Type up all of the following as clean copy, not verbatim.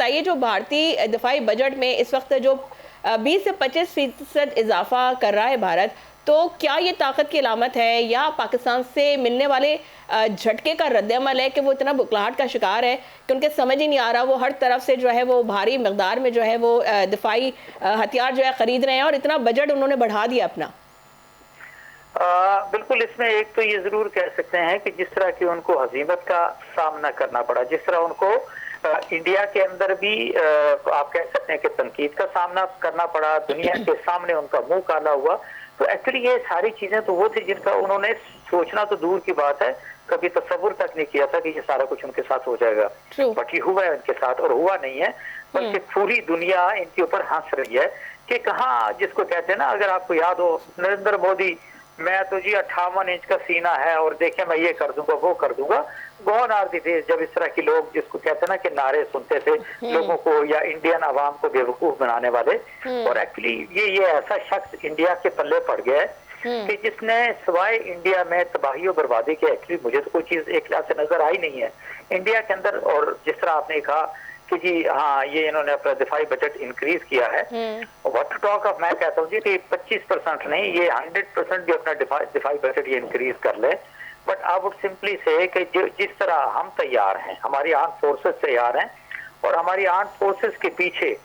बताइए, जो भारतीय दिफाई बजट में इस वक्त जो 20 से 25% इजाफा कर रहा है भारत, तो क्या ये ताकत की अलामत है या पाकिस्तान से मिलने वाले झटके का रद्द-ए-अमल है कि वो इतना बुखलाहट का शिकार है कि उनके समझ ही नहीं आ रहा, वो हर तरफ से जो है वो भारी मिकदार में जो है वो दिफाई हथियार जो है खरीद रहे हैं और इतना बजट उन्होंने बढ़ा दिया अपना? बिल्कुल, इसमें एक तो ये जरूर कह सकते हैं कि जिस तरह की उनको हजीमत का सामना करना पड़ा, जिस तरह उनको इंडिया के अंदर भी आप कह सकते हैं कि तनकीद का सामना करना पड़ा, दुनिया के सामने उनका मुंह काला हुआ, तो एक्चुअली ये सारी चीजें तो वो थी जिनका उन्होंने सोचना तो दूर की बात है, कभी तसव्वुर तक नहीं किया था कि ये सारा कुछ उनके साथ हो जाएगा। बट ये हुआ है उनके साथ, और हुआ नहीं है बल्कि पूरी दुनिया इनके ऊपर हंस रही है कि कहाँ, जिसको कहते हैं ना, अगर आपको याद हो नरेंद्र मोदी, मैं तो जी 58 इंच का सीना है और देखे मैं ये कर दूंगा वो कर दूंगा, गौन आर दी देश, जब इस तरह के लोग, जिसको कहते हैं ना कि नारे सुनते थे लोगों को या इंडियन आवाम को बेवकूफ बनाने वाले, और एक्चुअली ये ऐसा शख्स इंडिया के पल्ले पड़ गया है कि जिसने सिवाय इंडिया में तबाही और बर्बादी के, एक्चुअली मुझे तो कोई चीज एक लिहाज से नजर आई नहीं है इंडिया के अंदर। और जिस तरह आपने कहा कि जी हाँ, ये इन्होंने अपना दिफाई बजट इंक्रीज किया है, व्हाट टू टॉक ऑफ, मैं कहता हूँ जी कि 25% नहीं, ये 100% भी अपना दिफाई बजट ये इंक्रीज कर ले। बट आई वुड सिंपली से कि जिस तरह हम तैयार हैं, हमारी आर्म फोर्सेस तैयार हैं, और हमारी आर्म फोर्सेस के पीछे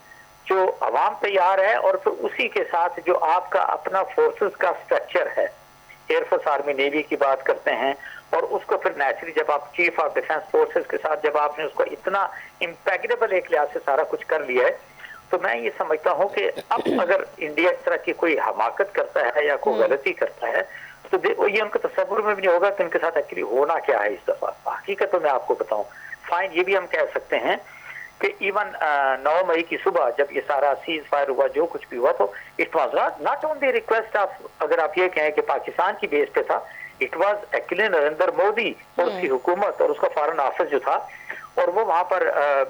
जो अवाम तैयार है, और फिर उसी के साथ जो आपका अपना फोर्सेस का स्ट्रक्चर है, एयरफोर्स आर्मी नेवी की बात करते हैं, और उसको फिर नेचुरली जब आप चीफ ऑफ डिफेंस फोर्सेस के साथ जब आपने उसको इतना इम्पैक्टेबल एक लिहाज से सारा कुछ कर लिया है, तो मैं ये समझता हूँ कि अब अगर इंडिया इस तरह की कोई हमाकत करता है या कोई गलती करता है, तो ये उनके तस्वुर में भी नहीं होगा कि उनके साथ एक्चुअली होना क्या है इस दफा। हकीकत तो मैं आपको बताऊं, फाइन ये भी हम कह सकते हैं कि इवन 9 मई की सुबह जब ये सारा सीज फायर हुआ, जो कुछ भी हुआ, तो it was not on the request of, अगर आप ये कहें कि पाकिस्तान की बेस पे था, it was actually Narendra Modi और उसकी हुकूमत और उसका फॉरेन ऑफिस जो था, और वो वहां पर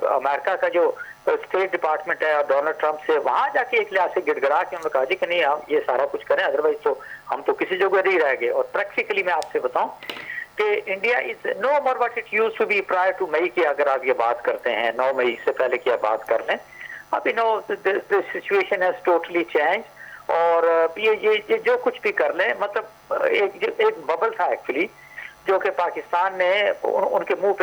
अमेरिका का जो स्टेट डिपार्टमेंट है और डोनाल्ड ट्रंप से वहां जाके एक लिहाज से गिड़गिड़ा के उन्होंने कहा जी कि नहीं, हम ये सारा कुछ करें, अदरवाइज तो हम तो किसी जगह नहीं रह गए। और प्रैक्टिकली मैं आपसे बताऊं कि India is no more what it used to be prior to May की, अगर आप ये बात करते हैं 9 मई से पहले की आप बात कर लें, अभी know the situation has totally change. और ये जो कुछ भी कर लें, मतलब एक बबल था एक्चुअली, जो कि पाकिस्तान ने उनके मुंह पे